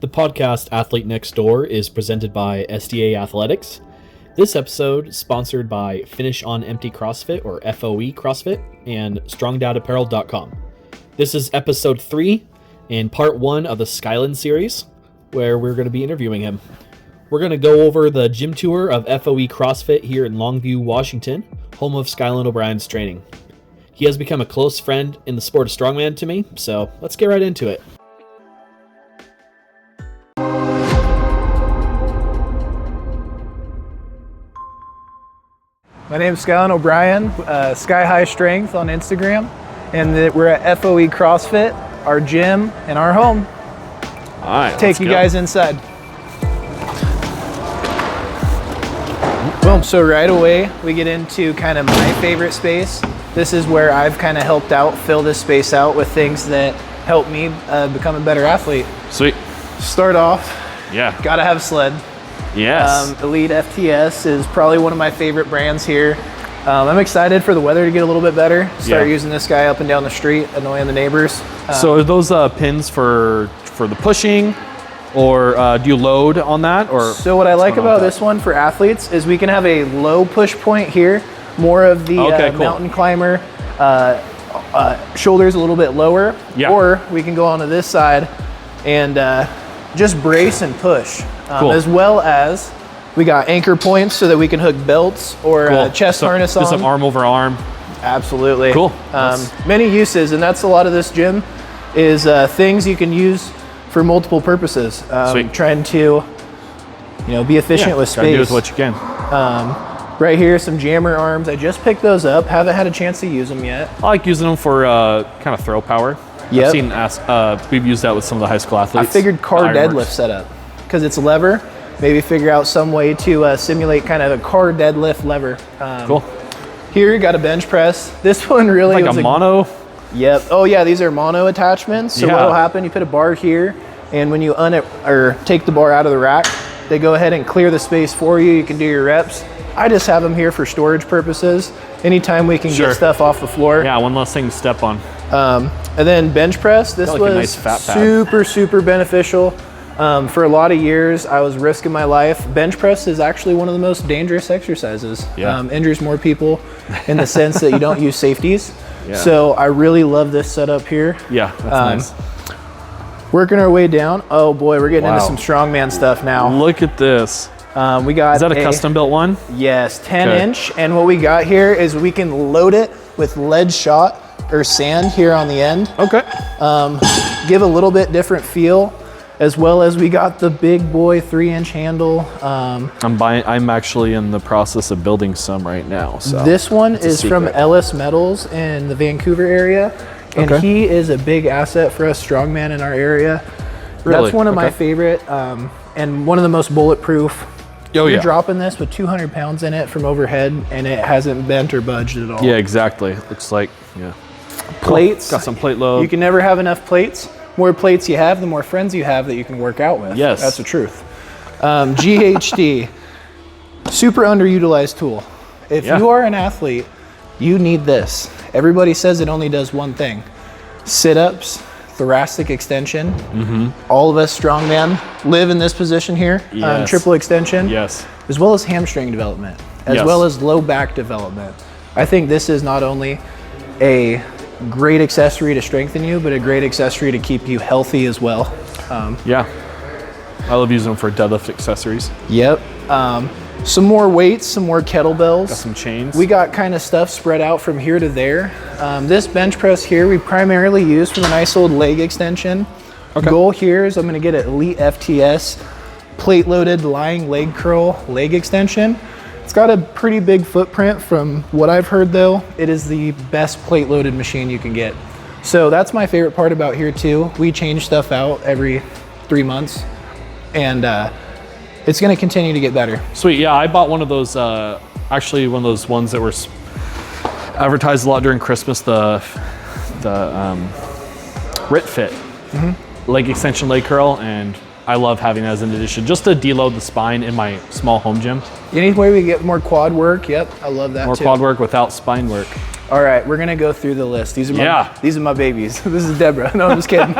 The podcast Athlete Next Door is presented by SDA Athletics. This episode sponsored by Finish on Empty CrossFit, or FOE CrossFit, and StrongDadApparel.com. This is episode 3 and part 1 of the Skylen series, where we're going to be interviewing him. We're going to go over the gym tour of FOE CrossFit here in Longview, Washington, home of Skylen O'Brien's training. He has become a close friend in the sport of strongman to me, so let's get right into it. My name is Skylen O'Brien, Sky High Strength on Instagram, and we're at FOE CrossFit, our gym and our home. All right, take you guys inside. Boom, so right away we get into kind of my favorite space. This is where I've kind of helped out, fill this space out with things that help me become a better athlete. Sweet. Start off, gotta have a sled. Yes. Elite FTS is probably one of my favorite brands here. I'm excited for the weather to get a little bit better. Start using this guy up and down the street, annoying the neighbors. So are those pins for the pushing, or do you load on that? Or so what I like about this one for athletes is we can have a low push point here, more of the mountain climber, shoulders a little bit lower, or we can go onto this side and just brace and push. As well as we got anchor points so that we can hook belts or chest harness on. Just some arm over arm. Absolutely. Cool. Many uses, and that's a lot of this gym is things you can use for multiple purposes. Trying to, be efficient with space. Do with what you can. Right here, some jammer arms. I just picked those up. Haven't had a chance to use them yet. I like using them for kind of throw power. I've seen we've used that with some of the high school athletes. I figured car deadlift setup because it's a lever. Maybe figure out some way to simulate kind of a car deadlift lever. Cool. Here, got a bench press. This one really was a mono. Yep. Oh yeah, these are mono attachments. So what'll happen? You put a bar here, and when you take the bar out of the rack, they go ahead and clear the space for you. You can do your reps. I just have them here for storage purposes. Anytime we can get stuff off the floor. Yeah, one less thing to step on. And then bench press. This was a nice fat pad. super beneficial. For a lot of years, I was risking my life. Bench press is actually one of the most dangerous exercises. Injures more people in the sense that you don't use safeties. So I really love this setup here. Yeah, that's nice. Working our way down. Oh boy, we're getting into some strongman stuff now. Look at this. We got Is that a custom built one? Yes, 10 inch. And what we got here is we can load it with lead shot or sand here on the end. Okay. Give a little bit different feel, as well as we got the big boy 3-inch handle. I'm actually in the process of building some right now. So this one is from Ellis Metals in the Vancouver area, and he is a big asset for us strongman in our area. Really? That's one of my favorite, and one of the most bulletproof. You're dropping this with 200 pounds in it from overhead, and it hasn't bent or budged at all. Yeah, exactly. Looks like, Plates. Got some plate load. You can never have enough plates. More plates you have, the more friends you have that you can work out with. Yes. That's the truth. GHD, super underutilized tool. If you are an athlete, you need this. Everybody says it only does one thing. Sit-ups, thoracic extension. All of us strongman live in this position here. Triple extension. Yes. As well as hamstring development, as well as low back development. I think this is not only a great accessory to strengthen you, but a great accessory to keep you healthy as well. I love using them for deadlift accessories. Some more weights, some more kettlebells. Got some chains. We got kind of stuff spread out from here to there. This bench press here, we primarily use for the nice old leg extension. Goal here is I'm gonna get an Elite FTS plate loaded lying leg curl leg extension. It's got a pretty big footprint. From what I've heard though, it is the best plate loaded machine you can get. So that's my favorite part about here too. We change stuff out every 3 months, and it's gonna continue to get better. Sweet, yeah, I bought one of those, actually one of those ones that were advertised a lot during Christmas, the Rit Fit leg extension leg curl, and I love having that as an addition, just to deload the spine in my small home gym. Any way we get more quad work, I love that more too. More quad work without spine work. All right, we're gonna go through the list. These are my babies. This is Deborah. No, I'm just kidding.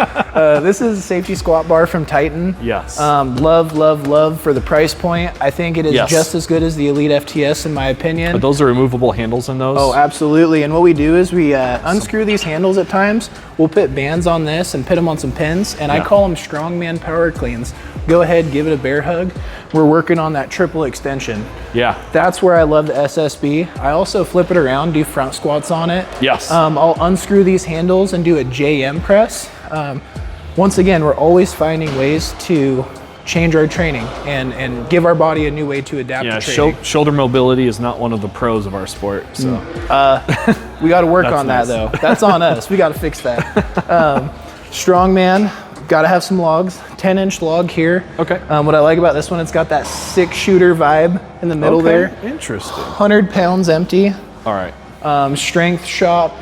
This is a safety squat bar from Titan. Yes. Love for the price point. I think it is just as good as the Elite FTS in my opinion. But those are removable handles in those? Oh, absolutely. And what we do is we unscrew these handles at times. We'll put bands on this and put them on some pins, and I call them strongman power cleans. Go ahead, give it a bear hug. We're working on that triple extension. Yeah. That's where I love the SSB. I also flip it around, do front squats on it. Yes. I'll unscrew these handles and do a JM press. Once again, we're always finding ways to change our training and give our body a new way to adapt to training. Shoulder mobility is not one of the pros of our sport. So we got to work on that though. That's on us. We got to fix that. Strongman, got to have some logs. 10-inch log here. Okay. What I like about this one, it's got that 6-shooter vibe in the middle there. Interesting. 100 pounds empty. All right. Strength shop.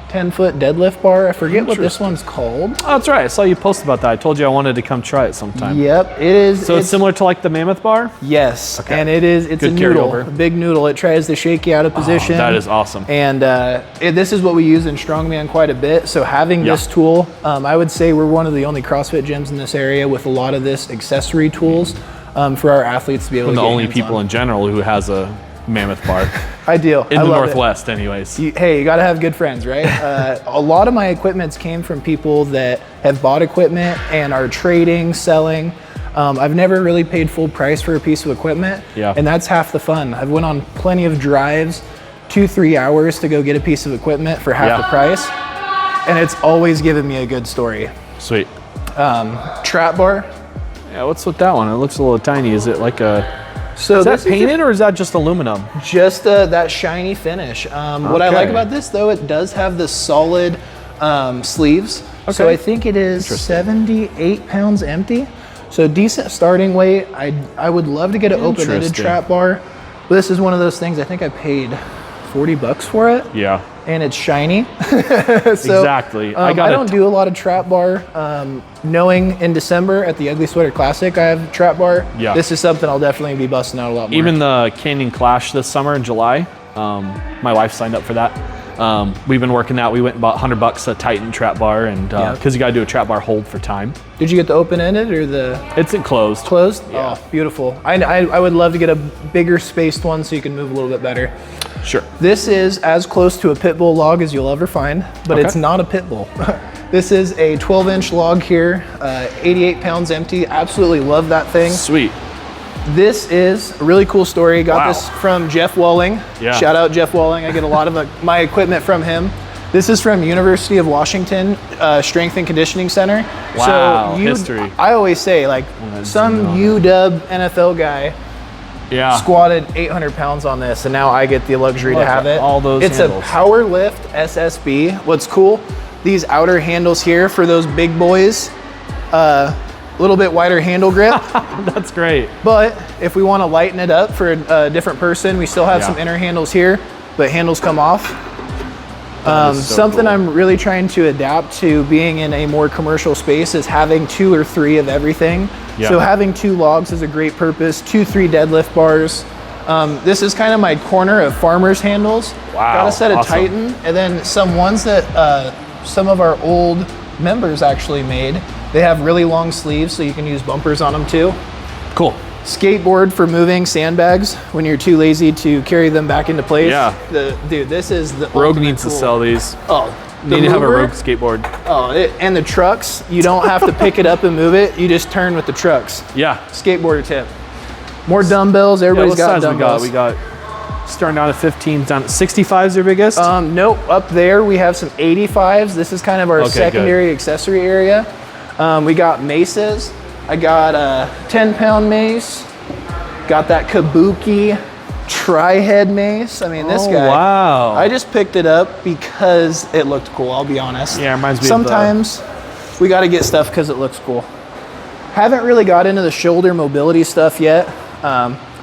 10-foot deadlift bar. I forget what this one's called. Oh, that's right. I saw you post about that. I told you I wanted to come try it sometime. Yep, it is. So it's similar to like the Mammoth bar? Yes, and it's a noodle, a big noodle. It tries to shake you out of position. That is awesome. And this is what we use in Strongman quite a bit. So having this tool, I would say we're one of the only CrossFit gyms in this area with a lot of this accessory tools for our athletes to be able to get the only people in general who has a Mammoth bar. Ideal. In the Northwest, anyways. You got to have good friends, right? A lot of my equipments came from people that have bought equipment and are trading, selling. I've never really paid full price for a piece of equipment, and that's half the fun. I've went on plenty of drives, 2-3 hours to go get a piece of equipment for half the price, and it's always given me a good story. Sweet. Trap bar. Yeah, what's with that one? It looks a little tiny. Is it like a... So is that painted or is that just aluminum? Just that shiny finish. What I like about this though, it does have the solid sleeves. So I think it is 78 pounds empty. So decent starting weight. I would love to get an open-ended trap bar. But this is one of those things, I think I paid $40 for it. Yeah. And it's shiny. So, exactly. I don't do a lot of trap bar. Knowing in December at the Ugly Sweater Classic, I have trap bar. Yeah. This is something I'll definitely be busting out a lot more. Even the Canyon Clash this summer in July, my wife signed up for that. We've been working that. We went and bought $100 a Titan trap bar, and because you got to do a trap bar hold for time. Did you get the open-ended or the? It's enclosed. Closed? Yeah. Oh, beautiful. I would love to get a bigger spaced one so you can move a little bit better. Sure. This is as close to a pit bull log as you'll ever find, but it's not a pit bull. This is a 12-inch log here, 88 pounds empty. Absolutely love that thing. Sweet. This is a really cool story. Got this from Jeff Walling. Yeah. Shout out Jeff Walling. I get a lot of my equipment from him. This is from University of Washington Strength and Conditioning Center. Wow, so history. I always say like some UW NFL guy squatted 800 pounds on this, and now I get the luxury to have it. All those It's handles. a power lift SSB. What's cool, these outer handles here for those big boys, a little bit wider handle grip. That's great. But if we want to lighten it up for a different person, we still have some inner handles here, but handles come off. Something cool. I'm really trying to adapt to being in a more commercial space is having 2 or 3 of everything. Yeah. So having 2 logs is a great purpose, 2-3 deadlift bars. This is kind of my corner of farmer's handles. Wow. Got a set of Titan, and then some ones that some of our old members actually made. They have really long sleeves, so you can use bumpers on them too. Cool. Skateboard for moving sandbags when you're too lazy to carry them back into place. Yeah. Dude, this is the Rogue needs to sell these. Oh, need to have a Rogue skateboard. Oh, and the trucks, you don't have to pick it up and move it. You just turn with the trucks. Yeah. Skateboarder tip. More dumbbells. Everybody's got dumbbells. We got starting down at 15, down at 65's your biggest? Nope. Up there we have some 85s. This is kind of our secondary accessory area. We got maces. I got a 10-pound mace. Got that Kabuki tri-head mace. I mean, this guy. Wow. I just picked it up because it looked cool, I'll be honest. Yeah, it reminds me Sometimes we got to get stuff because it looks cool. Haven't really got into the shoulder mobility stuff yet.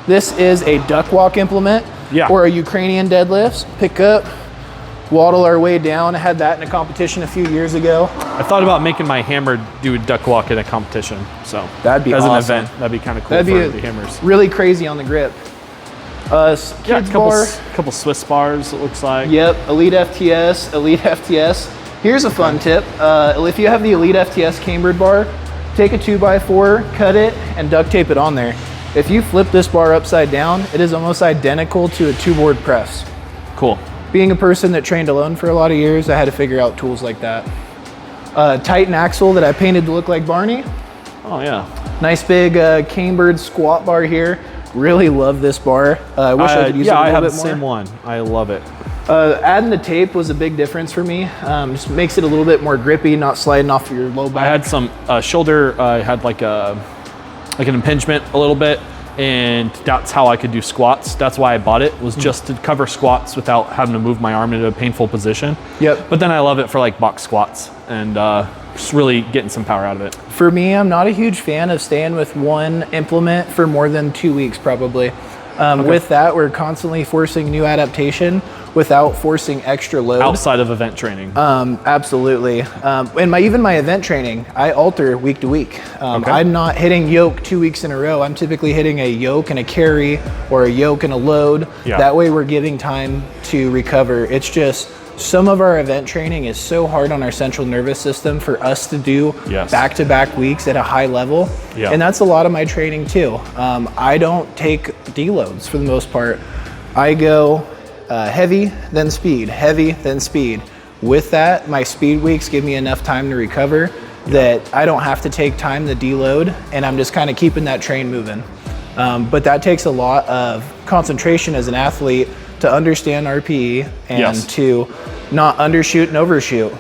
This is a duck walk implement or a Ukrainian deadlifts. Pick up, waddle our way down. I had that in a competition a few years ago. I thought about making my hammer do a duck walk in a competition. So that'd be as awesome. an event, that'd be kind of cool that'd for be the hammers. Really crazy on the grip. Kids bar. Couple Swiss bars, it looks like. Yep, Elite FTS, Elite FTS. Here's a fun tip. If you have the Elite FTS cambered bar, take a 2x4, cut it, and duct tape it on there. If you flip this bar upside down, it is almost identical to a 2-board press. Cool. Being a person that trained alone for a lot of years, I had to figure out tools like that. Titan axle that I painted to look like Barney. Oh yeah. Nice big cambered squat bar here. Really love this bar. I wish I could use it a little bit more. Yeah, I have the same one. I love it. Adding the tape was a big difference for me. Just makes it a little bit more grippy, not sliding off your low back. I had some shoulder, I had like an impingement a little bit, and that's how I could do squats. That's why I bought it, was just to cover squats without having to move my arm into a painful position. Yep. But then I love it for like box squats and just really getting some power out of it. For me, I'm not a huge fan of staying with one implement for more than 2 weeks probably. With that, we're constantly forcing new adaptation without forcing extra load. Outside of event training. Absolutely. And even my event training, I alter week to week. I'm not hitting yoke 2 weeks in a row. I'm typically hitting a yoke and a carry or a yoke and a load. Yeah. That way we're giving time to recover. It's just some of our event training is so hard on our central nervous system for us to do back-to-back weeks at a high level. Yeah. And that's a lot of my training too. I don't take deloads for the most part. I go heavy, then speed, heavy, then speed. With that, my speed weeks give me enough time to recover that I don't have to take time to deload, and I'm just kind of keeping that train moving. But that takes a lot of concentration as an athlete to understand RPE and to not undershoot and overshoot.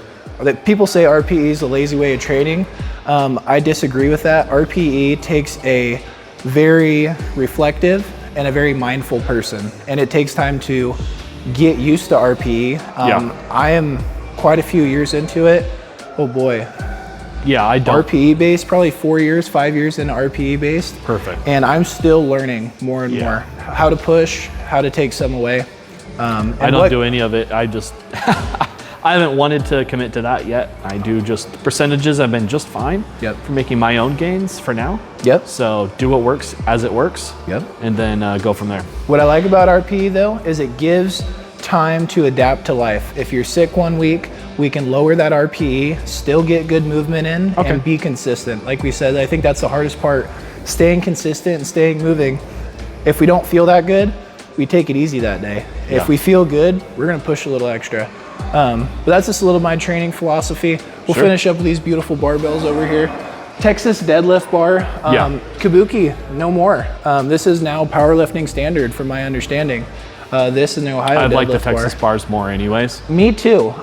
People say RPE is a lazy way of training. I disagree with that. RPE takes a very reflective and a very mindful person, and it takes time to get used to RPE. I am quite a few years into it. Oh boy. Yeah, I don't. RPE based, probably 4 years, 5 years into RPE based. Perfect. And I'm still learning more and more how to push, how to take some away. I don't do any of it. I just, I haven't wanted to commit to that yet. I do just percentages. I've been just fine for making my own gains for now. So do what works as it works. And then go from there. What I like about RPE though, is it gives time to adapt to life. If you're sick 1 week, we can lower that RPE, still get good movement in, and be consistent. Like we said, I think that's the hardest part, staying consistent and staying moving. If we don't feel that good, we take it easy that day. If we feel good, we're gonna push a little extra. But that's just a little of my training philosophy. We'll finish up with these beautiful barbells over here. Texas deadlift bar, Kabuki, no more. This is now powerlifting standard from my understanding. This in the Ohio I deadlift like the Texas bar. bars more anyways. Me too.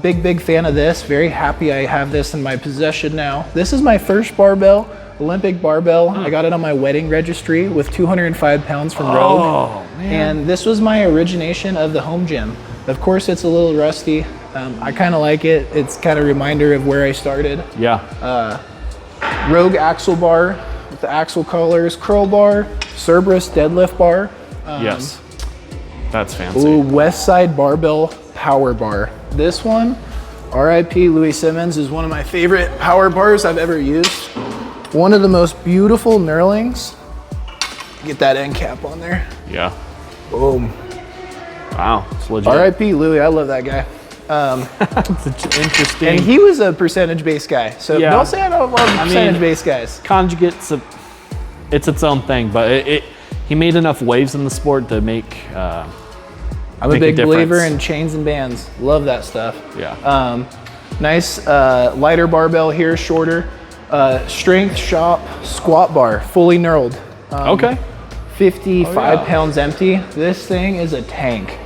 Big fan of this. Very happy I have this in my possession now. This is my first barbell, Olympic barbell. I got it on my wedding registry with 205 pounds from Rogue. And this was my origination of the home gym. Of course, it's a little rusty. I kind of like it. It's kind of a reminder of where I started. Rogue axle bar with the axle colors, curl bar, Cerberus deadlift bar. That's fancy. Ooh, West Side barbell power bar. This one, RIP Louis Simmons, is one of my favorite power bars I've ever used. One of the most beautiful knurlings. Get that end cap on there. Boom. Wow, it's legit. RIP Louis, I love that guy. It's interesting. And he was a percentage-based guy, so don't say I don't love percentage-based guys. Conjugates, it's its own thing, but he made enough waves in the sport to make I'm a big believer in chains and bands. Love that stuff. Nice lighter barbell here, shorter. Strength Shop squat bar, fully knurled. 55 pounds empty. This thing is a tank.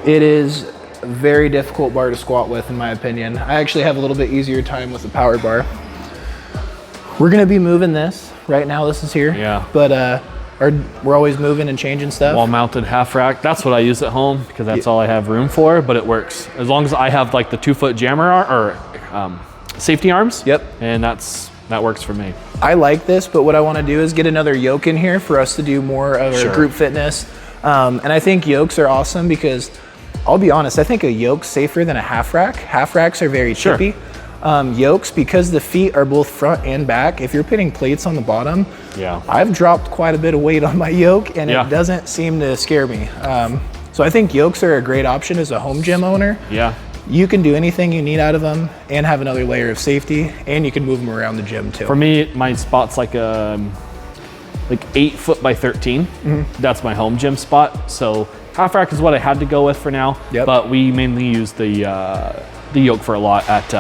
It is a very difficult bar to squat with, in my opinion. I actually have a little bit easier time with the power bar. We're gonna be moving this. Right now this is here. But we're always moving and changing stuff. Wall mounted half rack. That's what I use at home because that's all I have room for, but it works. As long as I have like the 2-foot jammer or safety arms. And that works for me. I like this, but what I want to do is get another yoke in here for us to do more of our group fitness. And I think yokes are awesome because, I'll be honest, I think a yoke's safer than a half rack. Half racks are very chippy. yokes, because the feet are both front and back. If you're putting plates on the bottom, I've dropped quite a bit of weight on my yoke, and it doesn't seem to scare me. So I think yokes are a great option as a home gym owner. You can do anything you need out of them and have another layer of safety, and you can move them around the gym too. For me, my spot's like 8 foot by 13. That's my home gym spot. So half rack is what I had to go with for now. But we mainly use the yoke for a lot at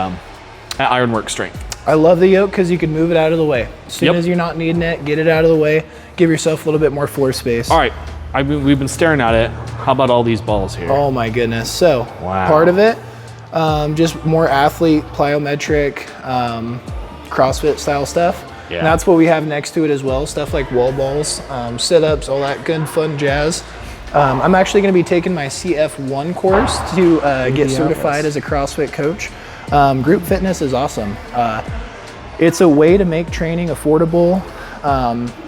Ironworks Strength. I love the yoke because you can move it out of the way. As soon as you're not needing it, get it out of the way. Give yourself a little bit more floor space. All right, we've been staring at it. How about all these balls here? Oh my goodness. So part of it, just more athlete, plyometric, CrossFit style stuff. And that's what we have next to it as well. Stuff like wall balls, sit-ups, all that good fun jazz. I'm actually going to be taking my CF1 course to get certified as a CrossFit coach. Group fitness is awesome. It's a way to make training affordable,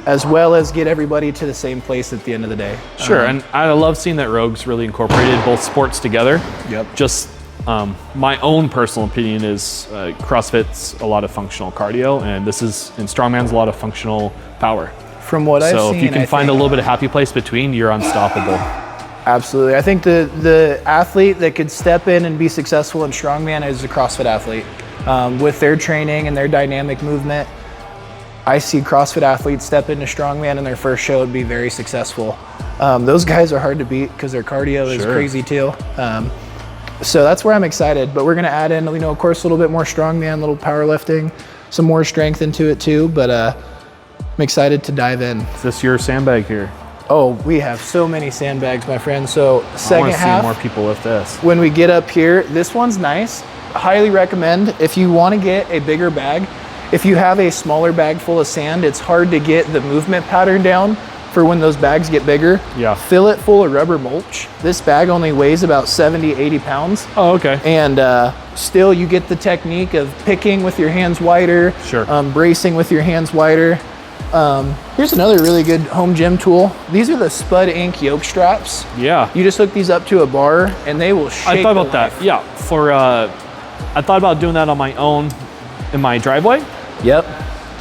as well as get everybody to the same place at the end of the day. Sure, and I love seeing that Rogue's really incorporated both sports together. Just my own personal opinion is CrossFit's a lot of functional cardio, and Strongman's a lot of functional power. From what I've seen, so if you can find a little bit of happy place between, you're unstoppable. Absolutely. I think the athlete that could step in and be successful in Strongman is a CrossFit athlete. With their training and their dynamic movement, I see CrossFit athletes step into Strongman in their first show and be very successful. Those guys are hard to beat because their cardio is crazy too. So that's where I'm excited, but we're going to add in, of course, a little bit more strongman, a little powerlifting, some more strength into it too, but I'm excited to dive in. Is this your sandbag here? Oh, we have so many sandbags, my friend. So second half, I want to see more people lift this. When we get up here, this one's nice. Highly recommend if you want to get a bigger bag. If you have a smaller bag full of sand, it's hard to get the movement pattern down for when those bags get bigger. Fill it full of rubber mulch. This bag only weighs about 70, 80 pounds. Oh, okay. And still you get the technique of picking with your hands wider, bracing with your hands wider. Here's another really good home gym tool. These are the Spud Inc. yoke straps. You just hook these up to a bar and they will shake. I thought about that. I thought about doing that on my own in my driveway. So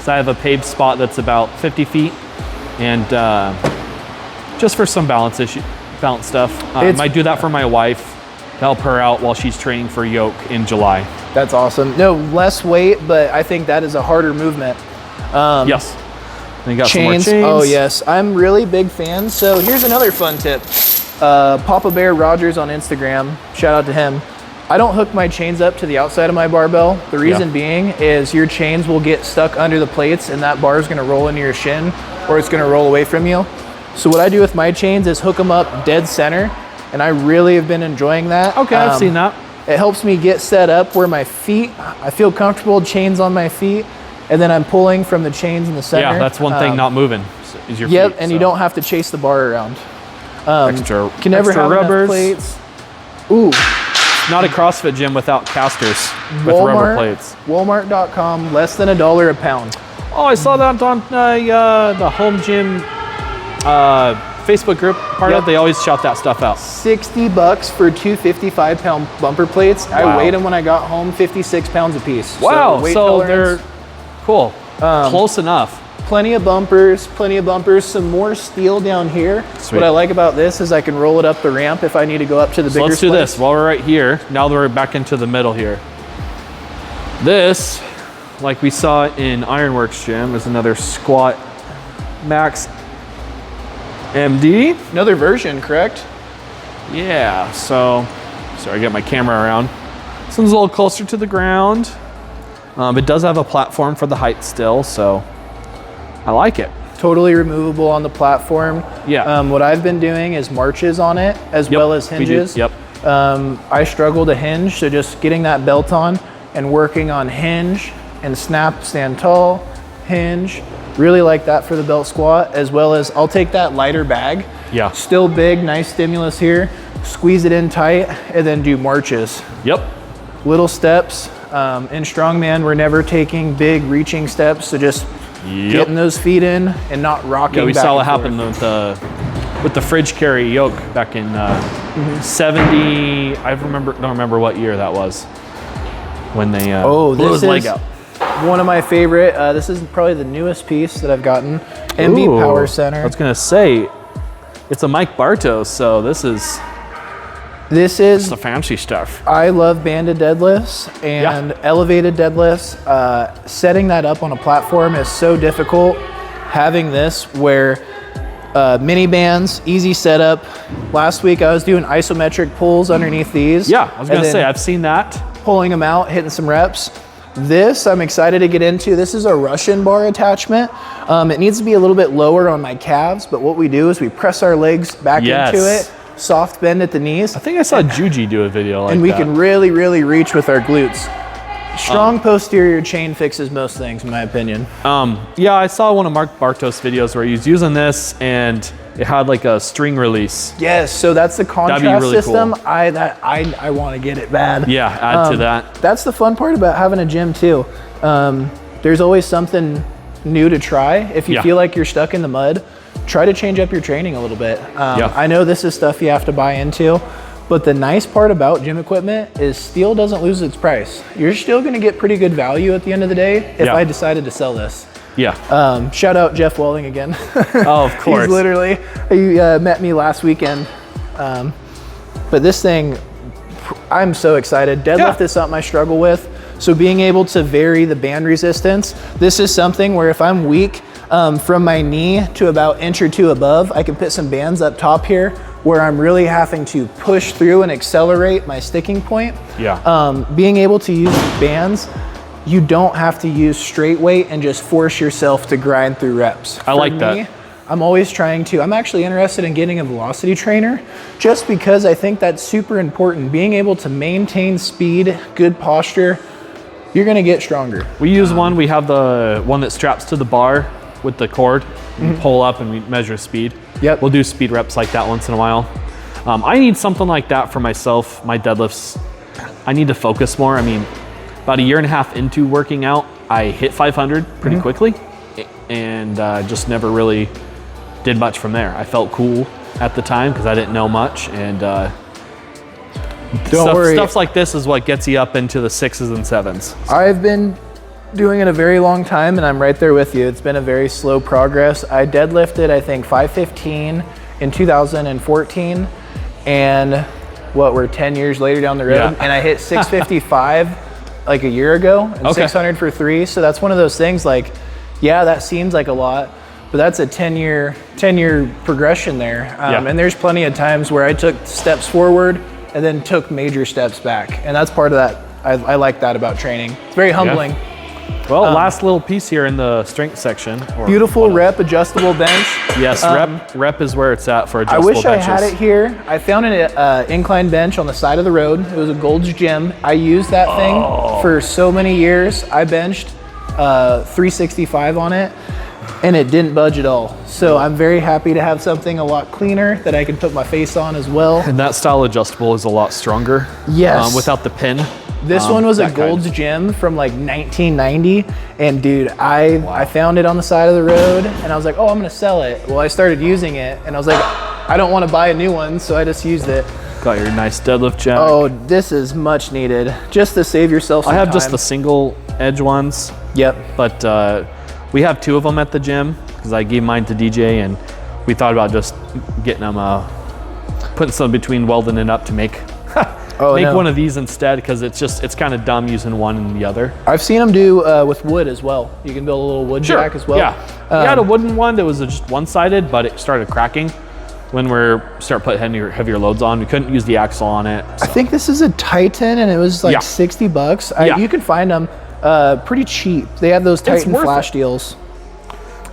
I have a paved spot that's about 50 feet. And just for some balance stuff. I might do that for my wife to help her out while she's training for yoke in July. That's awesome. No, less weight, but I think that is a harder movement. Yes. And you got chains. Some more chains. Oh yes, I'm really big fan. So here's another fun tip. Papa Bear Rogers on Instagram, shout out to him. I don't hook my chains up to the outside of my barbell. The reason being is your chains will get stuck under the plates and that bar is gonna roll into your shin or it's gonna roll away from you. So what I do with my chains is hook them up dead center, and I really have been enjoying that. Okay, I've seen that. It helps me get set up where my feet, I feel comfortable, chains on my feet, and then I'm pulling from the chains in the center. Yeah, that's one thing not moving is your feet. And you don't have to chase the bar around. Can never have rubbers. Plates. Ooh. Not a CrossFit gym without casters with rubber plates. Walmart.com, less than $1 a pound. Oh, I saw that on the home gym Facebook group part of it. They always shout that stuff out. $60 for two 55-pound bumper plates. Wow. I weighed them when I got home, 56 pounds a piece. Wow, so they're cool. Close enough. Plenty of bumpers, some more steel down here. Sweet. What I like about this is I can roll it up the ramp if I need to go up to the bigger let's do this while we're right here. Now that we're back into the middle here. This, like we saw in Ironworks Gym, is another Squat Max MD. Another version, correct? Yeah, so, sorry, I get my camera around. This one's a little closer to the ground. It does have a platform for the height still, so I like it. Totally removable on the platform. What I've been doing is marches on it as well as hinges. I struggle to hinge, so just getting that belt on and working on hinge and snap, stand tall, hinge. Really like that for the belt squat, as well as I'll take that lighter bag. Still big, nice stimulus here. Squeeze it in tight and then do marches. Little steps. In Strongman, we're never taking big reaching steps, so just getting those feet in and not rocking. We saw what happened with the fridge carry yoke back in 70. Don't remember what year that was. when they blew his leg out. One of my favorite. This is probably the newest piece that I've gotten. MB Power Center. I was gonna say, it's a Mike Bartos, so this is the fancy stuff. I love banded deadlifts and elevated deadlifts. Setting that up on a platform is so difficult. Having this where mini bands, easy setup. Last week I was doing isometric pulls underneath these. Yeah, I was gonna say, I've seen that. Pulling them out, hitting some reps. This I'm excited to get into. This is a Russian bar attachment. It needs to be a little bit lower on my calves, but what we do is we press our legs back into it, soft bend at the knees. I think I saw Juji do a video like that. And we can really, really reach with our glutes. Strong posterior chain fixes most things, in my opinion. Yeah, I saw one of Mark Bartos videos where he was using this and it had like a string release. Yes, so that's the contrast really system. cool. I want to get it bad. Yeah, add to that. That's the fun part about having a gym too. There's always something new to try. If you feel like you're stuck in the mud, try to change up your training a little bit. I know this is stuff you have to buy into, but the nice part about gym equipment is steel doesn't lose its price. You're still gonna get pretty good value at the end of the day if I decided to sell this. Yeah. Shout out Jeff Welling again. Oh, of course. He's literally, he met me last weekend. But this thing, I'm so excited. Deadlift is something I struggle with. So being able to vary the band resistance, this is something where if I'm weak from my knee to about inch or two above, I can put some bands up top here where I'm really having to push through and accelerate my sticking point. Being able to use bands, you don't have to use straight weight and just force yourself to grind through reps. I like that. I'm always trying to, I'm actually interested in getting a velocity trainer just because I think that's super important. Being able to maintain speed, good posture, you're gonna get stronger. We use one, we have the one that straps to the bar with the cord. We pull up and we measure speed. We'll do speed reps like that once in a while. I need something like that for myself, my deadlifts. I need to focus more. I mean, about a year and a half into working out, I hit 500 pretty quickly and just never really did much from there. I felt cool at the time because I didn't know much, and Don't worry. Stuff like this is what gets you up into the 6s and 7s. I've been doing it a very long time and I'm right there with you. It's been a very slow progress. I deadlifted, I think 515 in 2014, and we're 10 years later down the road, and I hit 655 like a year ago and 600 for 3. So that's one of those things like, yeah, that seems like a lot, but that's a 10-year progression there. And there's plenty of times where I took steps forward and then took major steps back. And that's part of that. I like that about training. It's very humbling. Well, last little piece here in the strength section. Beautiful rep adjustable bench. Yes, rep is where it's at for adjustable benches. I wish I had it here. I found an incline bench on the side of the road. It was a Gold's Gym. I used that thing for so many years. I benched 365 on it and it didn't budge at all. So I'm very happy to have something a lot cleaner that I can put my face on as well. And that style adjustable is a lot stronger. Yes. Without the pin. This one was a Gold's Gym from like 1990, and dude, I found it on the side of the road, and I was like, oh, I'm gonna sell it. Well, I started using it, and I was like, I don't want to buy a new one, so I just used it. Got your nice deadlift jack. Oh, this is much needed, just to save yourself some time. I have just the single edge ones. But we have 2 of them at the gym because I gave mine to DJ, and we thought about just getting them, putting some between, welding it up to make. One of these instead, because it's kind of dumb using one and the other. I've seen them do with wood as well. You can build a little wood jack as well. Yeah, we had a wooden one that was just one-sided, but it started cracking when we start putting heavier loads on. We couldn't use the axle on it. So. I think this is a Titan, and it was like $60. You can find them pretty cheap. They have those Titan flash deals.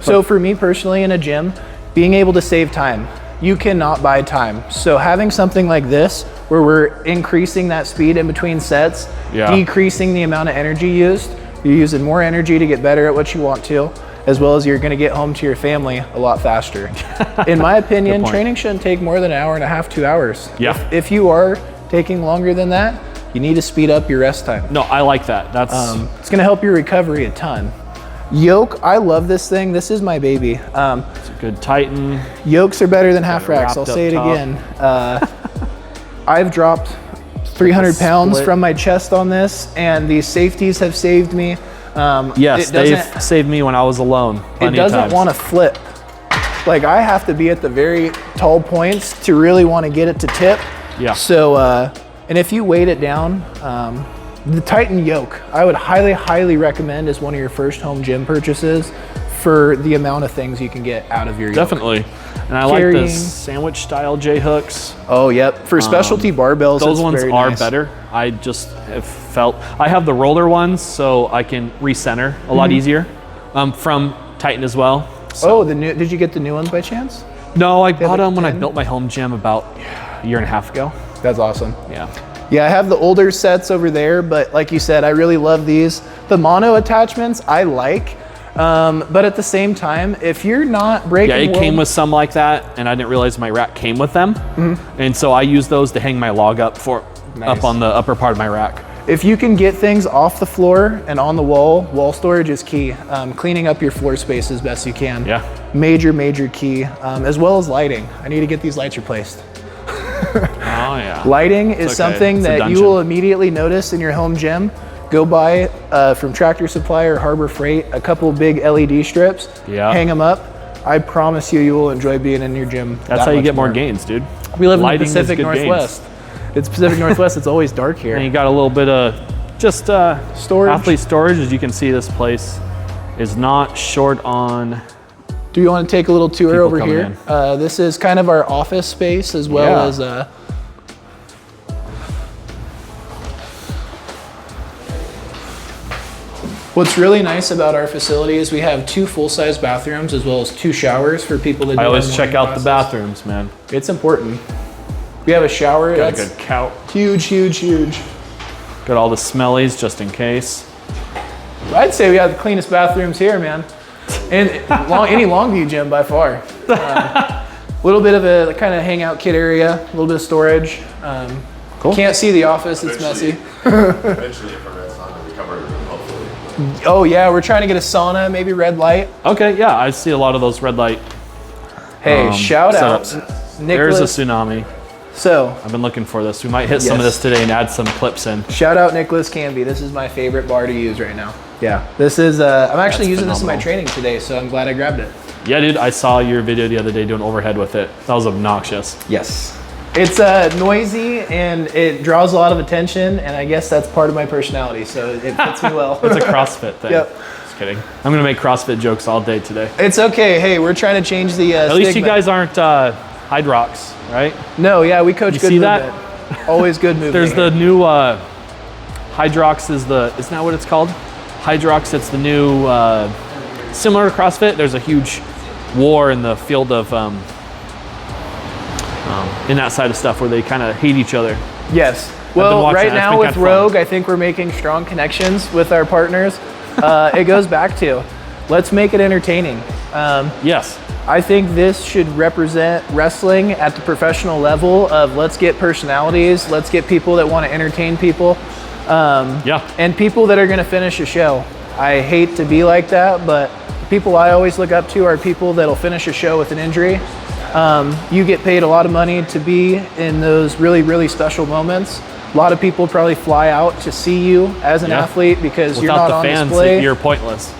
So for me personally in a gym, being able to save time. You cannot buy time. So having something like this, where we're increasing that speed in between sets, decreasing the amount of energy used, you're using more energy to get better at what you want to, as well as you're gonna get home to your family a lot faster. In my opinion, training shouldn't take more than an hour and a half, 2 hours. If you are taking longer than that, you need to speed up your rest time. No, I like that. That's it's gonna help your recovery a ton. Yoke, I love this thing. This is my baby. It's a good Titan. Yokes are better than half racks. I'll say it again. I've dropped 300 pounds from my chest on this, and these safeties have saved me. Yes, they've saved me when I was alone. It doesn't want to flip. Like, I have to be at the very tall points to really want to get it to tip. Yeah. So, and if you weight it down, the Titan yoke, I would highly recommend as one of your first home gym purchases for the amount of things you can get out of your yoke. Definitely. And I like the sandwich style J hooks. Oh, yep. For specialty barbells, those ones are nice. better. I just have felt, I have the roller ones so I can recenter a lot easier from Titan as well. So. Oh, did you get the new ones by chance? No, I bought them when I built my home gym about a year and a half ago. That's awesome. Yeah. Yeah, I have the older sets over there, but like you said, I really love these. The mono attachments, I like. But at the same time, if you're not breaking... Yeah, it came with some like that, and I didn't realize my rack came with them. And so I use those to hang my log up up on the upper part of my rack. If you can get things off the floor and on the wall storage is key. Cleaning up your floor space as best you can. Yeah. Major key, as well as lighting. I need to get these lights replaced. Oh yeah. Lighting is something that you will immediately notice in your home gym. Go buy from Tractor Supply or Harbor Freight a couple big LED strips. Yeah. Hang them up. I promise you, you will enjoy being in your gym. That's how you get more gains, dude. We live in the Pacific Northwest. It's Pacific Northwest. It's always dark here. And you got a little bit of just storage. Athlete storage. As you can see, this place is not short on. Do you want to take a little tour over here? This is kind of our office space as well as. What's really nice about our facility is we have 2 full-size bathrooms as well as 2 showers for people that do. I always check out the bathrooms, man. It's important. We have a shower. Got a good couch. Huge. Got all the smellies just in case. I'd say we have the cleanest bathrooms here, man. And any Longview gym by far. A little bit of a kind of hangout kit area, a little bit of storage. Cool. Can't see the office, it's messy. Eventually, if our red sauna recovers, hopefully. Oh yeah, we're trying to get a sauna, maybe red light. Okay, yeah, I see a lot of those red light. Hey, shout out, Nicholas. There's a tsunami. So I've been looking for this. We might hit some of this today and add some clips in. Shout out Nicholas Canby. This is my favorite bar to use right now. Yeah, this is. I'm actually using this in my training today, so I'm glad I grabbed it. Yeah, dude, I saw your video the other day doing overhead with it. That was obnoxious. Yes. It's noisy and it draws a lot of attention, and I guess that's part of my personality, so it fits me well. It's a CrossFit thing. Yep. Just kidding. I'm gonna make CrossFit jokes all day today. It's okay. Hey, we're trying to change the At least you guys aren't Hydrox, right? No, yeah, we coach good movement. Always good movement. There's the new Hydrox isn't that what it's called? Hydrox, it's the new, similar to CrossFit. There's a huge war in the field of, in that side of stuff where they kind of hate each other. Yes. Well, right now with Rogue, I think we're making strong connections with our partners. It goes back to, let's make it entertaining. Yes. I think this should represent wrestling at the professional level of let's get personalities, let's get people that want to entertain people. And people that are going to finish a show. I hate to be like that, but the people I always look up to are people that'll finish a show with an injury. You get paid a lot of money to be in those really special moments. A lot of people probably fly out to see you as an athlete because you're not on display. Without the fans, you're pointless.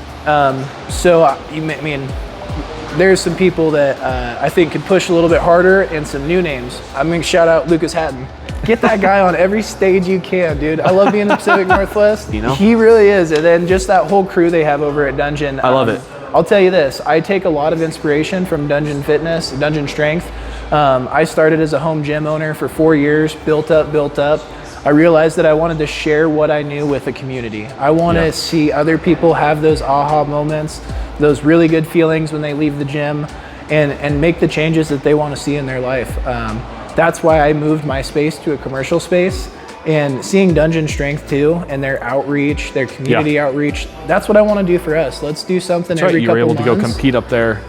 There's some people that I think could push a little bit harder, and some new names. I'm going to shout out Lucas Hatton. Get that guy on every stage you can, dude. I love being in the Pacific Northwest. You know? He really is. And then just that whole crew they have over at Dungeon. I love it. I'll tell you this. I take a lot of inspiration from Dungeon Fitness, Dungeon Strength. I started as a home gym owner for 4 years, built up. I realized that I wanted to share what I knew with the community. I want to see other people have those aha moments, those really good feelings when they leave the gym, and make the changes that they want to see in their life. That's why I moved my space to a commercial space, and seeing Dungeon Strength too, and their outreach, their community outreach, that's what I want to do for us. Let's do something every couple months. You were able to go compete up there.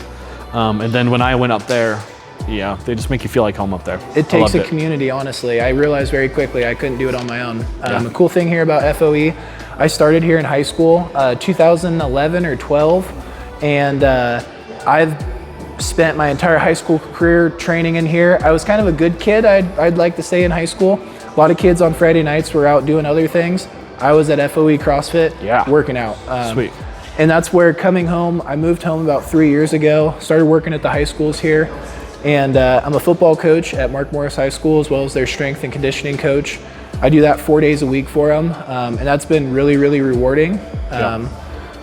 And then when I went up there, they just make you feel like home up there. It takes a community, honestly. I realized very quickly I couldn't do it on my own. The cool thing here about FOE, I started here in high school, 2011 or 12, and I've spent my entire high school career training in here. I was kind of a good kid, I'd like to say, in high school. A lot of kids on Friday nights were out doing other things. I was at FOE CrossFit working out. Sweet. And that's where coming home, I moved home about 3 years ago, started working at the high schools here. And I'm a football coach at Mark Morris High School, as well as their strength and conditioning coach. I do that 4 days a week for them. And that's been really, really rewarding.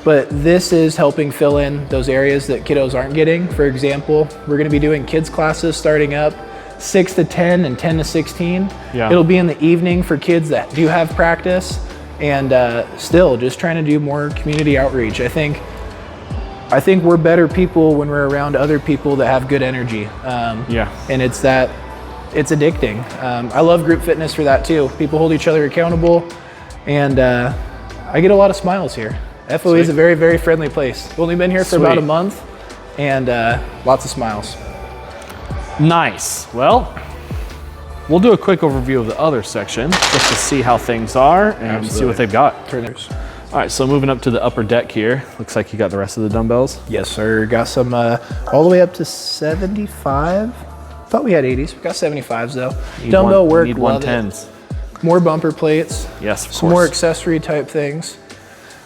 But this is helping fill in those areas that kiddos aren't getting. For example, we're gonna be doing kids classes starting up 6 to 10 and 10 to 16. It'll be in the evening for kids that do have practice, and still just trying to do more community outreach. I think we're better people when we're around other people that have good energy. And it's addicting. I love group fitness for that too. People hold each other accountable, and I get a lot of smiles here. FOE is a very, very friendly place. We've only been here for about a month, and lots of smiles. Nice. Well, we'll do a quick overview of the other section just to see how things are and see what they've got. All right, so moving up to the upper deck here. Looks like you got the rest of the dumbbells. Yes, sir. Got some all the way up to 75. Thought we had 80s. We got 75s though. Dumbbell work. Need 110s. More bumper plates. Yes, of some more accessory type things.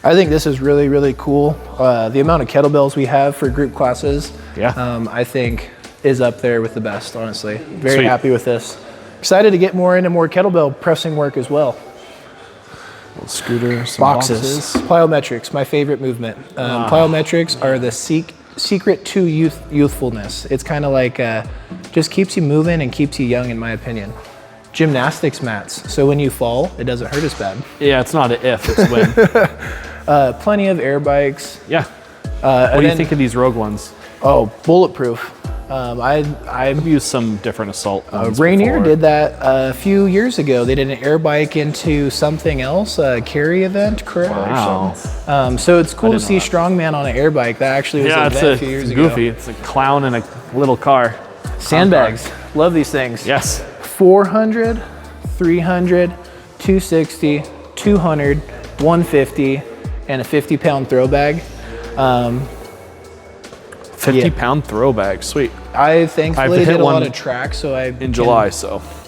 I think this is really, really cool. The amount of kettlebells we have for group classes, I think is up there with the best, honestly. Very happy with this. Excited to get more into more kettlebell pressing work as well. Little scooter, some boxes. Plyometrics, my favorite movement. Plyometrics are the secret to youthfulness. It's kind of like, just keeps you moving and keeps you young, in my opinion. Gymnastics mats, so when you fall, it doesn't hurt as bad. Yeah, it's not an if, it's when. Plenty of air bikes. Yeah. What do you think of these Rogue ones? Oh, bulletproof. I've used some different assault ones Rainier before. did that a few years ago. They did an air bike into something else, a carry event, correct? Wow. So it's cool to see strongman on an air bike. That actually was an event a few years ago. Goofy. It's a clown in a little car. Sandbags. Love these things. Yes. 400, 300, 260, 200, 150, and a 50-pound throw bag. 50-pound throw bag, sweet. I thankfully did a lot of track, so in July,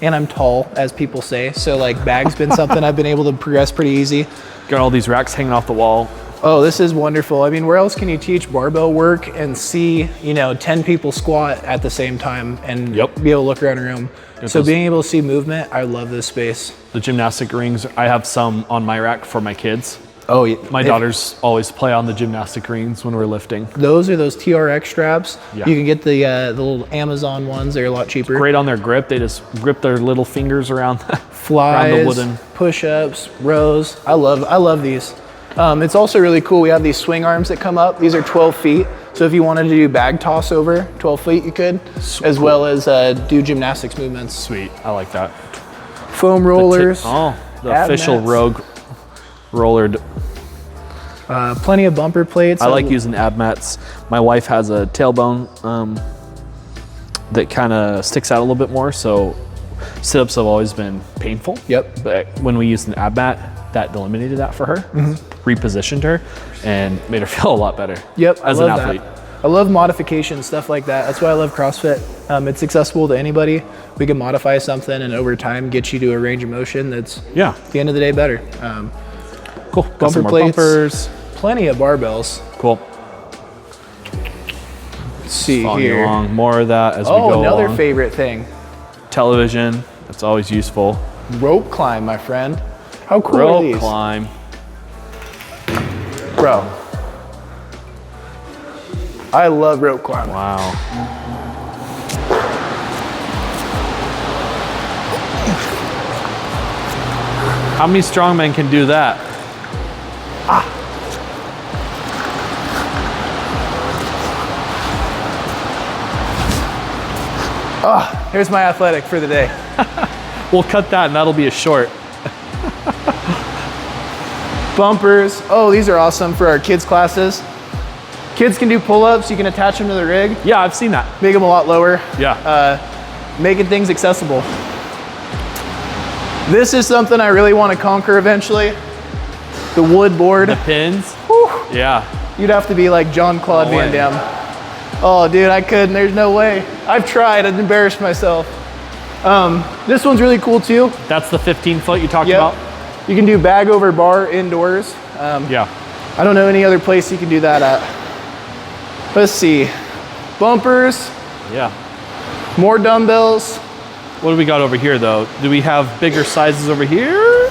and I'm tall, as people say, so like bag's been something I've been able to progress pretty easy. Got all these racks hanging off the wall. Oh, this is wonderful. I mean, where else can you teach barbell work and see, 10 people squat at the same time and be able to look around a room? So being able to see movement, I love this space. The gymnastic rings, I have some on my rack for my kids. Oh, yeah. My daughters always play on the gymnastic rings when we're lifting. Those are those TRX straps. Yeah. You can get the little Amazon ones. They're a lot cheaper. Great on their grip. They just grip their little fingers around, flies, around the wooden. Push-ups, rows. I love these. It's also really cool. We have these swing arms that come up. These are 12 feet. So if you wanted to do bag toss over 12 feet, you could, as well as do gymnastics movements. Sweet, I like that. Foam rollers. The official Rogue roller. Plenty of bumper plates. I like using ab mats. My wife has a tailbone that kind of sticks out a little bit more, so sit-ups have always been painful. Yep. But when we used an ab mat, that eliminated that for her, repositioned her, and made her feel a lot better. Yep, as an athlete. I love modification, stuff like that. That's why I love CrossFit. It's accessible to anybody. We can modify something and over time get you to a range of motion that's, at the end of the day, better. Cool. Bumper plates, bumpers. Plenty of barbells. Cool. Let's see here. Along. More of that as we go another along. Favorite thing. Television. That's always useful. Rope climb, my friend. How cool are these? Rope climb. Bro. I love rope climb. Wow. How many strongmen can do that? Here's my athletic for the day. We'll cut that and that'll be a short. Bumpers. Oh, these are awesome for our kids' classes. Kids can do pull-ups. You can attach them to the rig. Yeah, I've seen that. Make them a lot lower. Yeah. Making things accessible. This is something I really want to conquer eventually. The wood board. The pins. Whew. Yeah. You'd have to be like Jean-Claude Van Damme. Oh, dude, I couldn't. There's no way. I've tried. I've embarrassed myself. This one's really cool too. That's the 15 foot you talked Yep. about? You can do bag over bar indoors. Yeah. I don't know any other place you can do that at. Let's see. Bumpers, Yeah. more dumbbells. What do we got over here though? Do we have bigger sizes over here?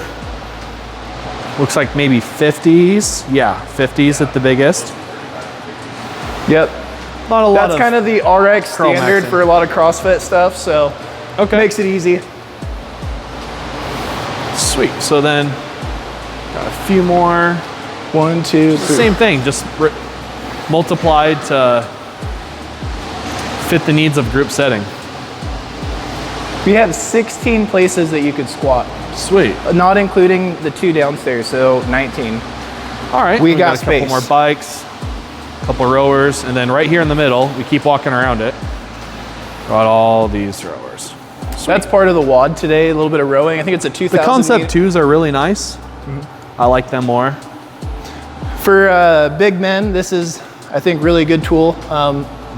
Looks like maybe 50s. Yeah, 50s at the biggest. Yep. Not a lot That's kind of the RX standard maxing. for a lot of CrossFit stuff, so makes it easy. Sweet. So then, got a few more. 1, 2, 3. Same thing, just multiplied to fit the needs of group setting. We have 16 places that you could squat, Sweet. not including the 2 downstairs, so 19. All right. We got a couple space. more bikes, a couple rowers, and then right here in the middle, we keep walking around it. Got all these rowers. That's part of the WOD today, a little bit of rowing. I think it's a 2,000 The Concept meter. 2s are really nice. I like them more. For big men, this is, I think, really good tool.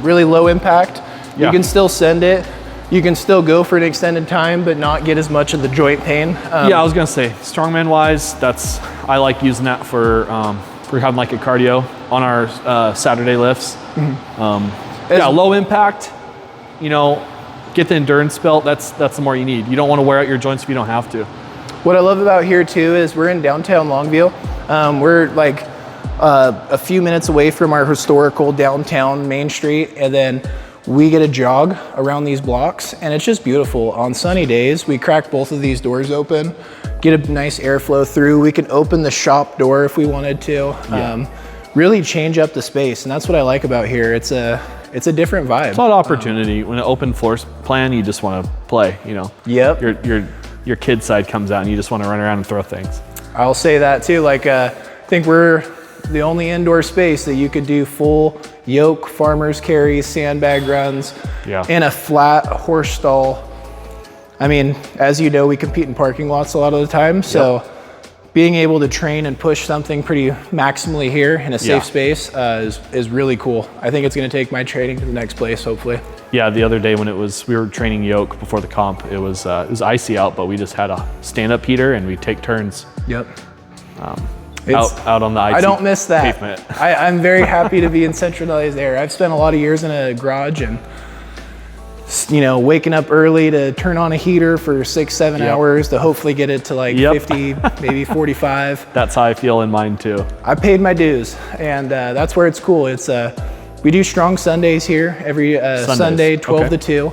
Really low impact. Yeah. You can still send it. You can still go for an extended time, but not get as much of the joint pain. Yeah, I was gonna say, strongman wise, I like using that for having like a cardio on our Saturday lifts. Yeah, low impact, you know, get the endurance belt, that's the more you need. You don't wanna wear out your joints if you don't have to. What I love about here too is we're in downtown Longview. We're like a few minutes away from our historical downtown Main Street, and then we get a jog around these blocks, and it's just beautiful. On sunny days, we crack both of these doors open, get a nice airflow through. We can open the shop door if we wanted to. Really change up the space, and that's what I like about here. It's a different vibe. It's a lot of opportunity. When an open floor plan, you just wanna play, you know. Yep. Your kid side comes out and you just wanna run around and throw things. I'll say that too. Like, I think we're the only indoor space that you could do full yoke, farmer's carries, sandbag runs, in a flat horse stall. I mean, as you know, we compete in parking lots a lot of the time, so being able to train and push something pretty maximally here in a safe space is really cool. I think it's gonna take my training to the next place, hopefully. Yeah, the other day when we were training yoke before the comp, it was icy out, but we just had a stand-up heater and we take turns. Yep. Out on the icy I don't miss that. pavement. I'm very happy to be in centralized air. I've spent a lot of years in a garage and, you know, waking up early to turn on a heater for 6-7 hours to hopefully get it to like 50, maybe 45. That's how I feel in mine too. I paid my dues, and that's where it's cool. It's we do strong Sundays here every Sunday, 12 to 2.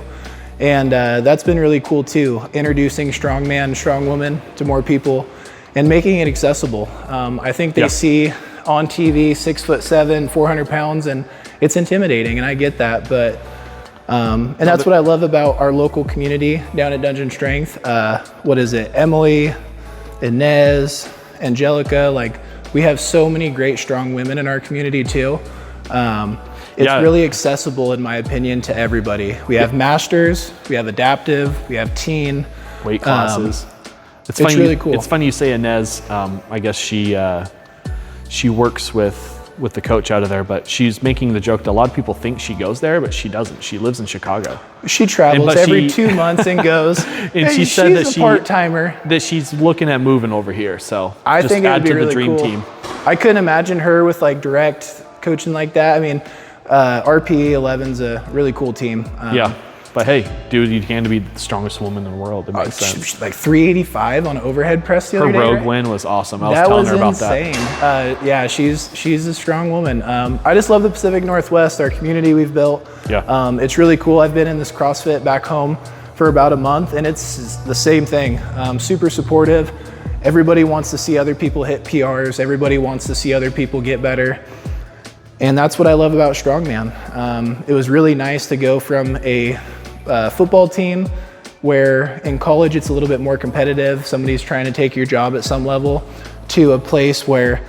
And that's been really cool too, introducing strongman, strongwoman to more people and making it accessible. I think they see on TV 6'7", 400 pounds, and it's intimidating, and I get that, but and that's what I love about our local community down at Dungeon Strength. What is it? Emily, Inez, Angelica, like we have so many great strong women in our community too. It's really accessible, in my opinion, to everybody. We have masters, we have adaptive, we have teen. Weight classes. It's really cool. It's funny you say Inez. I guess she works with the coach out of there, but she's making the joke that a lot of people think she goes there, but she doesn't. She lives in Chicago. She travels every 2 months and goes. And she said that she's a part-timer. That she's looking at moving over here. So I just think add it'd be to really the dream cool. team. I couldn't imagine her with like direct coaching like that. I mean, RPE 11's a really cool team. But hey, dude, you can to be the strongest woman in the world. It makes sense. Like 385 on an overhead press the other day. Her rogue right? win was awesome. I was telling her about insane. Yeah, she's a strong woman. I just love the Pacific Northwest, our community we've built. It's really cool. I've been in this CrossFit back home for about a month, and it's the same thing. Super supportive. Everybody wants to see other people hit PRs. Everybody wants to see other people get better. And that's what I love about Strongman. It was really nice to go from a football team where in college it's a little bit more competitive, somebody's trying to take your job at some level, to a place where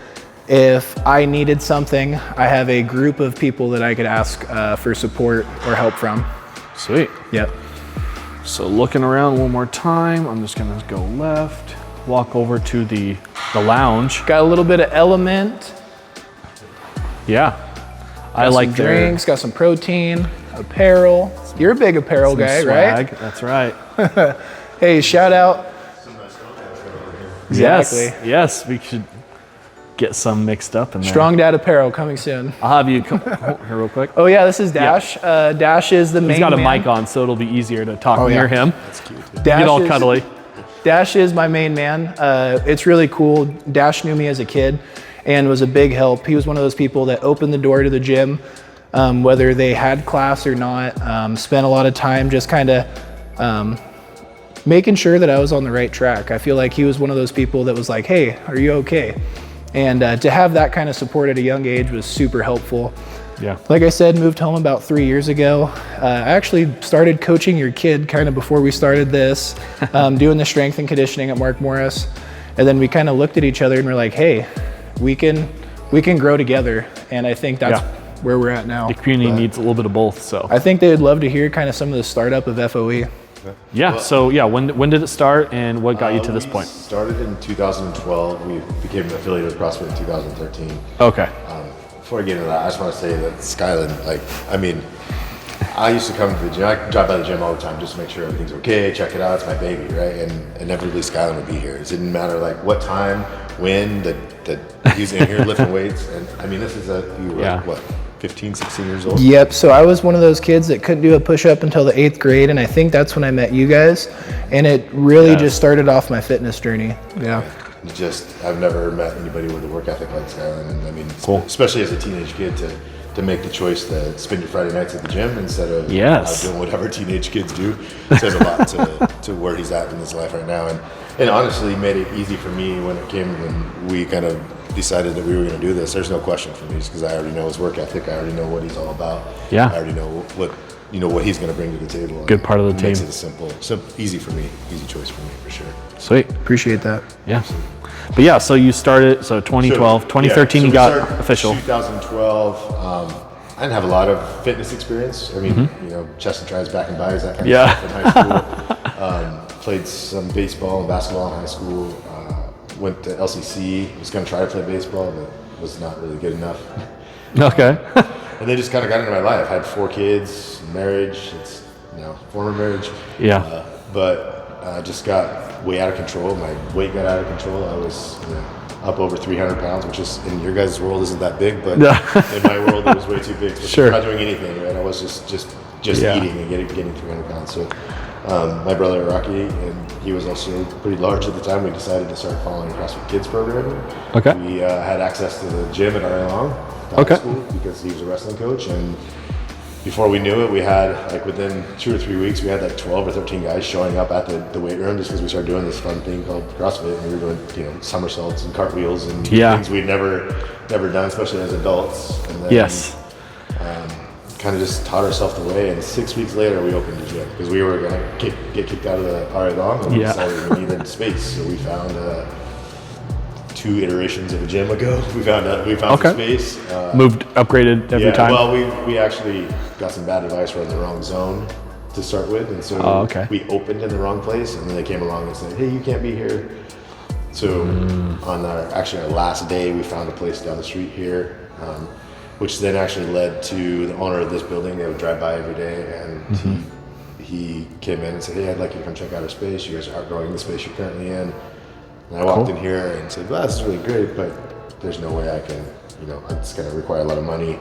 if I needed something, I have a group of people that I could ask for support or help from. Sweet. Yep. So looking around one more time, I'm just gonna go left, walk over to the lounge. Got a little bit of Element. Yeah. I like some drinks, got some protein. apparel. You're a big apparel guy, swag. right? That's right. Hey, shout out. Exactly. Yes, we should get some mixed up in there. Strong Dad Apparel coming soon. I'll have you come here real quick. Oh yeah, this is Dash. Dash is the main He's got a man. mic on, so it'll be easier to talk near him. That's cute. Dash Get all is, cuddly. Dash is my main man. It's really cool. Dash knew me as a kid and was a big help. He was one of those people that opened the door to the gym, whether they had class or not. Spent a lot of time just kind of making sure that I was on the right track. I feel like he was one of those people that was like, hey, are you okay? And to have that kind of support at a young age was super helpful. Yeah. Like I said, moved home about 3 years ago. I actually started coaching your kid kind of before we started this, doing the strength and conditioning at Mark Morris. And then we kind of looked at each other and we're like, hey, we can grow together. And I think that's where we're at now. The community needs a little bit of both, so. I think they'd love to hear kind of some of the startup of FOE. Yeah, so when did it start and what got you to this point? Started in 2012. We became an affiliate of CrossFit in 2013. Okay. Before I get into that, I just want to say that Skylen, I used to come to the gym. I drive by the gym all the time just to make sure everything's okay, check it out, it's my baby, right? And inevitably Skylen would be here. It didn't matter like what time, when, that he was in here lifting weights. And I mean, this is you were what, 15, 16 years old? Yep, so I was one of those kids that couldn't do a push-up until the 8th grade, and I think that's when I met you guys. And it really just started off my fitness journey. Yeah. I've never met anybody with a work ethic like Skylen. And I mean, especially as a teenage kid to make the choice to spend your Friday nights at the gym instead of doing whatever teenage kids do says a lot to where he's at in his life right now. And honestly made it easy for me when we kind of decided that we were going to do this. There's no question for me because I already know his work ethic. I already know what he's all about. Yeah. I already know what he's going to bring to the table. Good part of the team. Makes it simple. So easy for me. Easy choice for me for sure. Sweet. Appreciate that. Yeah. But yeah, so you started, 2012, 2013 you got official. 2012, I didn't have a lot of fitness experience. I mean, chest and tries, back and buys, that kind of stuff in high school. Played some baseball and basketball in high school. Went to LCC, was going to try to play baseball, but was not really good enough. Okay. And they just kind of got into my life. I had 4 kids, marriage, it's former marriage. Yeah. But I just got way out of control. My weight got out of control. I was up over 300 pounds, which is in your guys' world isn't that big, but in my world it was way too big. So not doing anything, right? I was just eating and getting 300 pounds. So my brother Rocky, and he was also pretty large at the time. We decided to start following CrossFit Kids program. Okay. We had access to the gym at RA Long high school because he was a wrestling coach, and before we knew it, we had within 2 or 3 weeks, we had 12 or 13 guys showing up at the weight room just because we started doing this fun thing called CrossFit, and we were doing somersaults and cartwheels and things we'd never done, especially as adults. And then, kind of just taught ourselves the way, and 6 weeks later we opened the gym because we were gonna get kicked out of the RA Long, and we decided we needed space, so we found 2 iterations of a gym ago. We found some space. Upgraded every time? Well, we actually got some bad advice. We're in the wrong zone to start with, and so we opened in the wrong place, and then they came along and said, hey, you can't be here. So on our last day, we found a place down the street here, which then actually led to the owner of this building. They would drive by every day, and he came in and said, hey, I'd like you to come check out our space. You guys are outgrowing the space you're currently in. And I walked in here and said, well, this is really great, but there's no way I can, it's going to require a lot of money.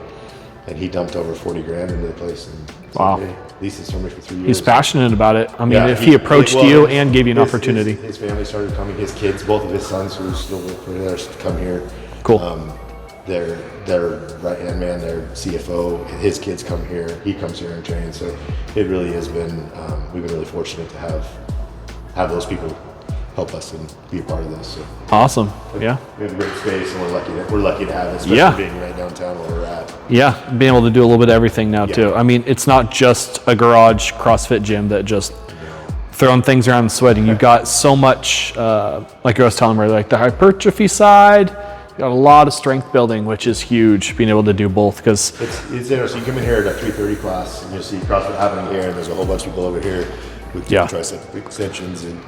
And he dumped over 40 grand into the place. And said, hey, lease this for me for 3 years. He's passionate about it. I mean, if he approached you and gave you an opportunity. His family started coming, his kids, both of his sons who still work for us, come here. Cool. Their right-hand man, their CFO, his kids come here. He comes here and trains. So it really has been, we've been really fortunate to have those people help us and be a part of this. So. Awesome. Yeah. We have a great space, and we're lucky to have it, especially being right downtown where we're at. Yeah, being able to do a little bit of everything now too. I mean, it's not just a garage CrossFit gym that just throwing things around and sweating. You've got so much, like I was telling me, like the hypertrophy side. You got a lot of strength building, which is huge. Being able to do both because it's interesting. You come in here at a 3:30 class, and you'll see CrossFit happening here, and there's a whole bunch of people over here with tricep extensions and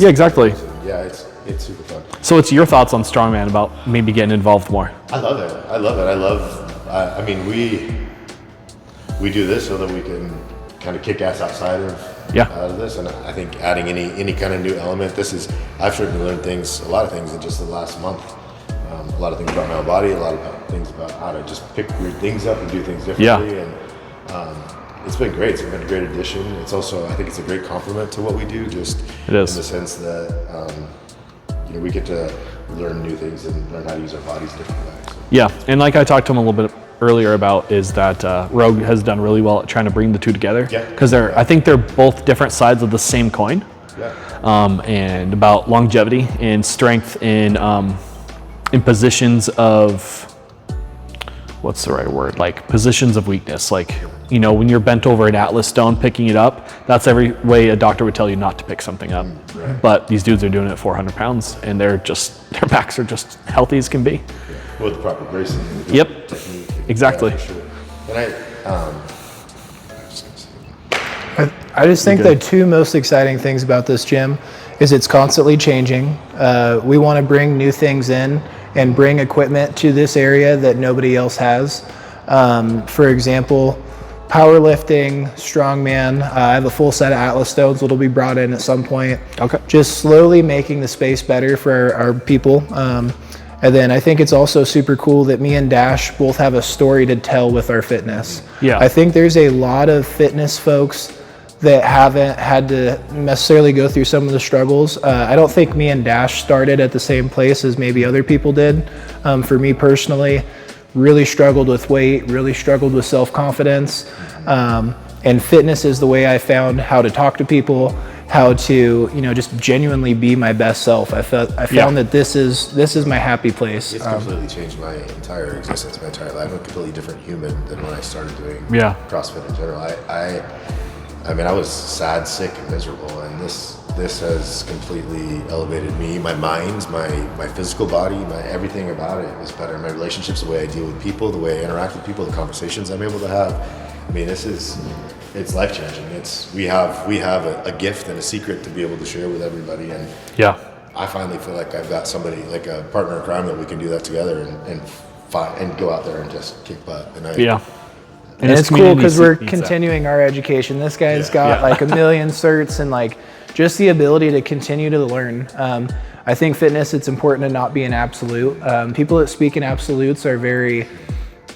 exactly. It's super fun. So what's your thoughts on strongman about maybe getting involved more? I love it. I mean, we we do this so that we can kind of kick ass outside of this. And I think adding any kind of new element, I've certainly learned a lot of things in just the last month. A lot of things about my own body, a lot of things about how to just pick weird things up and do things differently. And it's been great. It's been a great addition. It's also, I think it's a great compliment to what we do, just in the sense that we get to learn new things and learn how to use our bodies differently. So. Yeah, and like I talked to him a little bit earlier about is that Rogue has done really well at trying to bring the two together. Because I think they're both different sides of the same coin. Yeah. And about longevity and strength in positions of, what's the right word? Like positions of weakness. Like, when you're bent over an Atlas stone picking it up, that's every way a doctor would tell you not to pick something up. Right. But these dudes are doing it at 400 pounds and their backs are just healthy as can be. Yeah. With the proper bracing. Yep. Technique. Exactly. Yeah, for sure. And I just think the two most exciting things about this gym is it's constantly changing. We want to bring new things in and bring equipment to this area that nobody else has. For example, powerlifting, strongman. I have a full set of Atlas stones that'll be brought in at some point. Okay. Just slowly making the space better for our people. And then I think it's also super cool that me and Dash both have a story to tell with our fitness. Yeah. I think there's a lot of fitness folks that haven't had to necessarily go through some of the struggles. I don't think me and Dash started at the same place as maybe other people did. For me personally, really struggled with weight, really struggled with self-confidence. And fitness is the way I found how to talk to people, how to, just genuinely be my best self. I found that this is my happy place. It's completely changed my entire existence, my entire life. I'm a completely different human than when I started doing CrossFit in general. I was sad, sick, and miserable, and this has completely elevated me, my mind, my physical body, everything about it is better. My relationships, the way I deal with people, the way I interact with people, the conversations I'm able to have. It's life-changing. We have a gift and a secret to be able to share with everybody, and I finally feel like I've got somebody, like a partner in crime, that we can do that together and go out there and just kick butt. And it's cool because we're continuing our education. This guy's got like a million certs and just the ability to continue to learn. I think fitness, it's important to not be an absolute. People that speak in absolutes are very,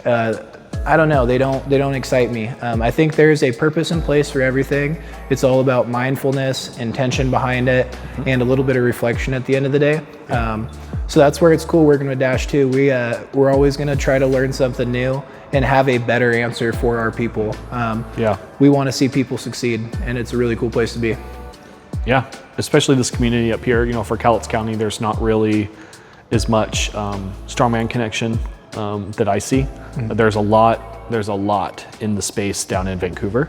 I don't know, they don't excite me. I think there's a purpose in place for everything. It's all about mindfulness, intention behind it, and a little bit of reflection at the end of the day. So that's where it's cool working with Dash too. We're always gonna try to learn something new and have a better answer for our people. We want to see people succeed, and it's a really cool place to be. Yeah, especially this community up here. For Cowlitz County, there's not really as much strongman connection that I see. Mm-hmm. There's a lot in the space down in Vancouver,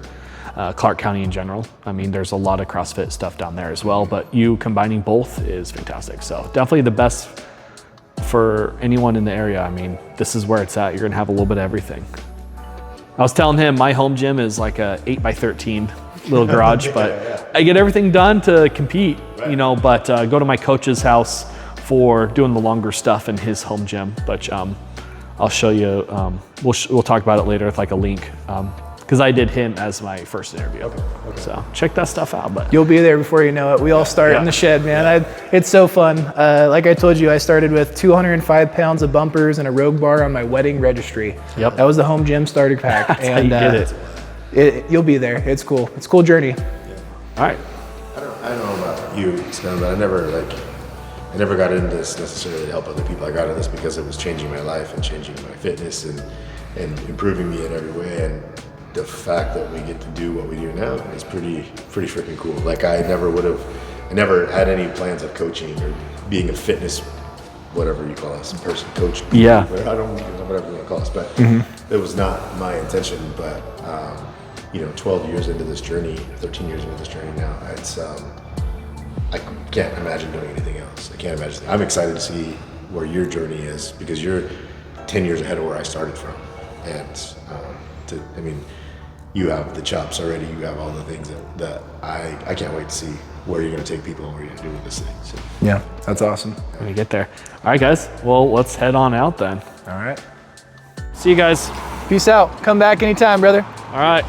Clark County in general. There's a lot of CrossFit stuff down there as well, but you combining both is fantastic. So definitely the best for anyone in the area. This is where it's at. You're gonna have a little bit of everything. I was telling him my home gym is like a 8x13 little garage, but I get everything done to compete, but go to my coach's house for doing the longer stuff in his home gym. But I'll show you, we'll talk about it later with like a link. Because I did him as my first interview. Okay. So check that stuff out. But you'll be there before you know it. We all start in the shed, man. It's so fun. Like I told you, I started with 205 pounds of bumpers and a Rogue bar on my wedding registry. Yep. That was the home gym starter pack. That's and how you get it. You'll be there. It's cool. It's a cool journey. Yeah. All right. I don't know about you, Stan, but I never got into this necessarily to help other people. I got into this because it was changing my life and changing my fitness and improving me in every way. And the fact that we get to do what we do now is pretty freaking cool. Like I never had any plans of coaching or being a fitness, whatever you call us, person coach. Yeah. I don't know, whatever you want to call us, but it was not my intention. But 12 years into this journey, 13 years into this journey now, it's I can't imagine doing anything else. I can't imagine. I'm excited to see where your journey is because you're 10 years ahead of where I started from, and you have the chops already. You have all the things that I can't wait to see where you're going to take people and what you're going to do with this thing. So. Yeah, that's awesome. When we get there. All right, guys. Well, let's head on out then. All right. See you guys. Peace out. Come back anytime, brother. All right.